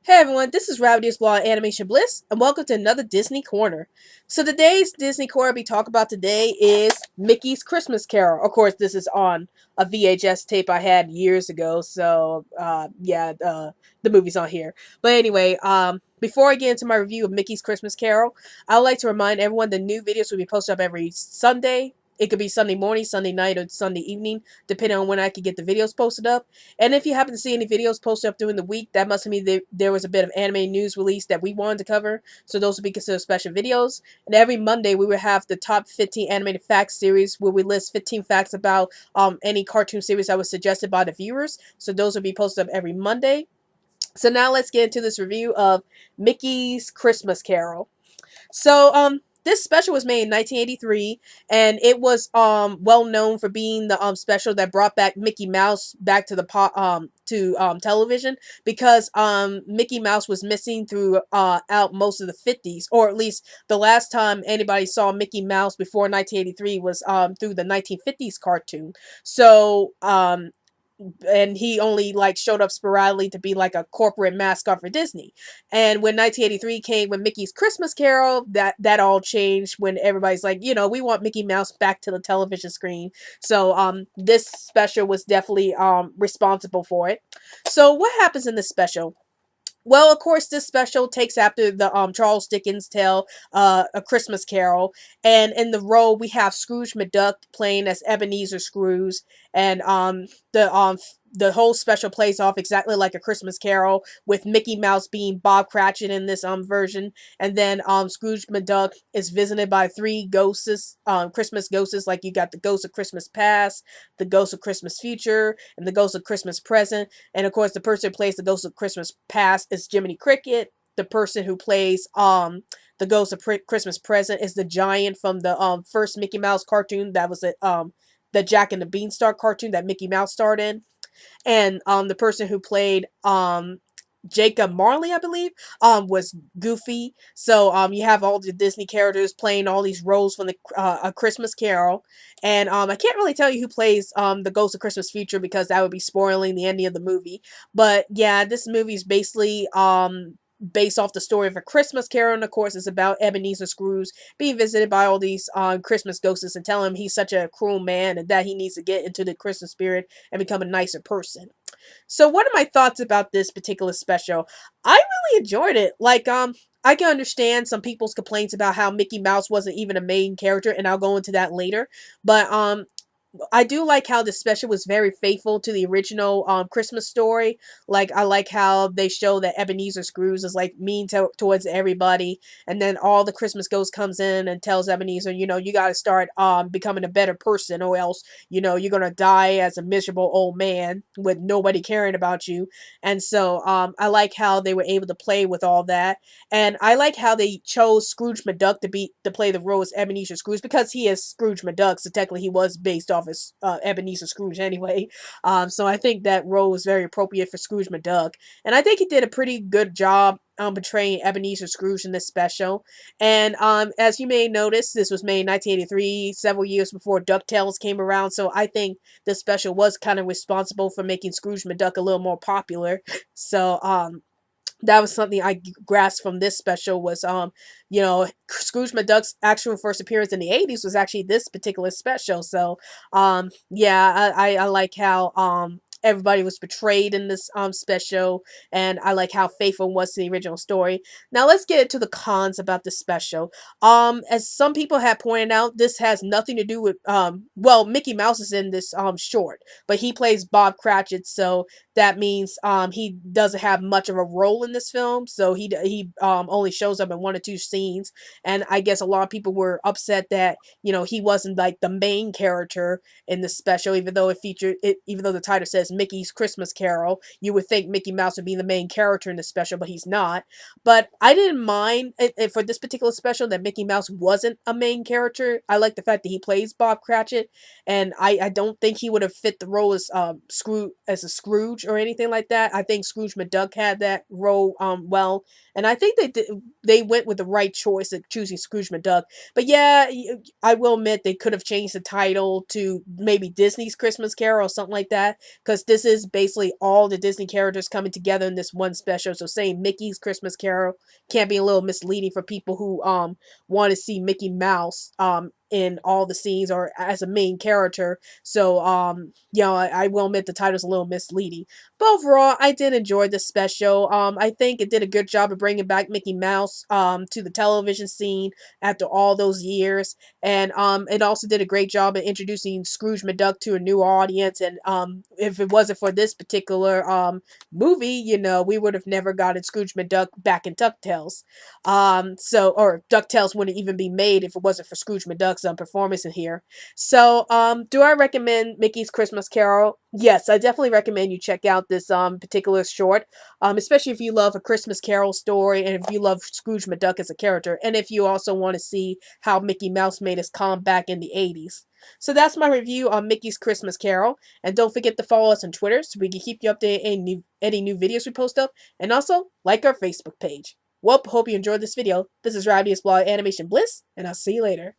Hey everyone, this is Rowdy's Blog Animation Bliss, and welcome to another Disney Corner. So today's Disney Corner we talk about today is Mickey's Christmas Carol. Of course, this is on a VHS tape I had years ago, so the movie's on here. But anyway, before I get into my review of Mickey's Christmas Carol, I would like to remind everyone the new videos will be posted up every Sunday. It could be Sunday morning, Sunday night, or Sunday evening, depending on when I can get the videos posted up. And if you happen to see any videos posted up during the week, that must mean there was a bit of anime news release that we wanted to cover. So those would be considered special videos. And every Monday we will have the top 15 animated facts series where we list 15 facts about any cartoon series that was suggested by the viewers. So those will be posted up every Monday. So now let's get into this review of Mickey's Christmas Carol. So this special was made in 1983, and it was well known for being the special that brought back Mickey Mouse back to the television, because Mickey Mouse was missing through out most of the 50s, or at least the last time anybody saw Mickey Mouse before 1983 was through the 1950s cartoon. So and he only like showed up sporadically to be like a corporate mascot for Disney. And when 1983 came with Mickey's Christmas Carol, that all changed when everybody's like, we want Mickey Mouse back to the television screen. So this special was definitely responsible for it. So what happens in this special? Well, of course, this special takes after the Charles Dickens tale, A Christmas Carol, and in the role we have Scrooge McDuck playing as Ebenezer Scrooge, and the whole special plays off exactly like A Christmas Carol, with Mickey Mouse being Bob Cratchit in this version, and then Scrooge McDuck is visited by three ghosts, Christmas ghosts, like you got the ghost of Christmas past, the ghost of Christmas future, and the ghost of Christmas present. And of course, the person who plays the Ghost of Christmas Past is Jiminy Cricket. The person who plays the Ghost of Christmas Present is the giant from the first Mickey Mouse cartoon. That was the Jack and the Beanstalk cartoon that Mickey Mouse starred in. And the person who played Jacob Marley, I believe, was Goofy. So you have all the Disney characters playing all these roles from the A Christmas Carol, and I can't really tell you who plays the Ghost of Christmas Future because that would be spoiling the ending of the movie. But yeah, this movie is basically based off the story of A Christmas Carol, and of course it's about Ebenezer Scrooge being visited by all these Christmas ghosts and telling him he's such a cruel man and that he needs to get into the Christmas spirit and become a nicer person. So what are my thoughts about this particular special? I really enjoyed it. I can understand some people's complaints about how Mickey Mouse wasn't even a main character, and I'll go into that later. But I do like how the special was very faithful to the original Christmas story. Like, I like how they show that Ebenezer Scrooge is like mean towards everybody, and then all the Christmas ghost comes in and tells Ebenezer, you got to start becoming a better person, or else you're gonna die as a miserable old man with nobody caring about you. And so I like how they were able to play with all that, and I like how they chose Scrooge McDuck to play the role as Ebenezer Scrooge, because he is Scrooge McDuck, so technically he was based off as Ebenezer Scrooge anyway. So I think that role was very appropriate for Scrooge McDuck, and I think he did a pretty good job portraying Ebenezer Scrooge in this special. And as you may notice, this was made in 1983, several years before DuckTales came around. So I think this special was kind of responsible for making Scrooge McDuck a little more popular. So that was something I grasped from this special was Scrooge McDuck's actual first appearance in the 80s was actually this particular special. So yeah, I like how everybody was portrayed in this special, and I like how faithful it was to the original story. Now let's get into the cons about this special. As some people have pointed out, this has nothing to do with well, Mickey Mouse is in this short, but he plays Bob Cratchit, so that means he doesn't have much of a role in this film. So he only shows up in one or two scenes, and I guess a lot of people were upset that he wasn't like the main character in the special, even though even though the title says Mickey's Christmas Carol, you would think Mickey Mouse would be the main character in the special, but he's not. But I didn't mind it for this particular special that Mickey Mouse wasn't a main character. I like the fact that he plays Bob Cratchit, and I don't think he would have fit the role as a Scrooge or anything like that. I think Scrooge McDuck had that role well, and I think they went with the right choice of choosing Scrooge McDuck. But yeah, I will admit they could have changed the title to maybe Disney's Christmas Carol or something like that, because because this is basically all the Disney characters coming together in this one special. So saying Mickey's Christmas Carol can be a little misleading for people who want to see Mickey Mouse in all the scenes or as a main character. So you know, I will admit the title's a little misleading. But overall, I did enjoy this special. I think it did a good job of bringing back Mickey Mouse to the television scene after all those years, and it also did a great job of introducing Scrooge McDuck to a new audience. And if it wasn't for this particular movie, you know, we would have never gotten Scrooge McDuck back in DuckTales. Or DuckTales wouldn't even be made if it wasn't for Scrooge McDuck's performance in here. So, do I recommend Mickey's Christmas Carol? Yes, I definitely recommend you check out this particular short, especially if you love a Christmas Carol story and if you love Scrooge McDuck as a character, and if you also want to see how Mickey Mouse made his comeback in the 80s. So that's my review on Mickey's Christmas Carol, and don't forget to follow us on Twitter so we can keep you updated on any new videos we post up, and also like our Facebook page. Well, hope you enjoyed this video. This is Rabius Blog Animation Bliss, and I'll see you later.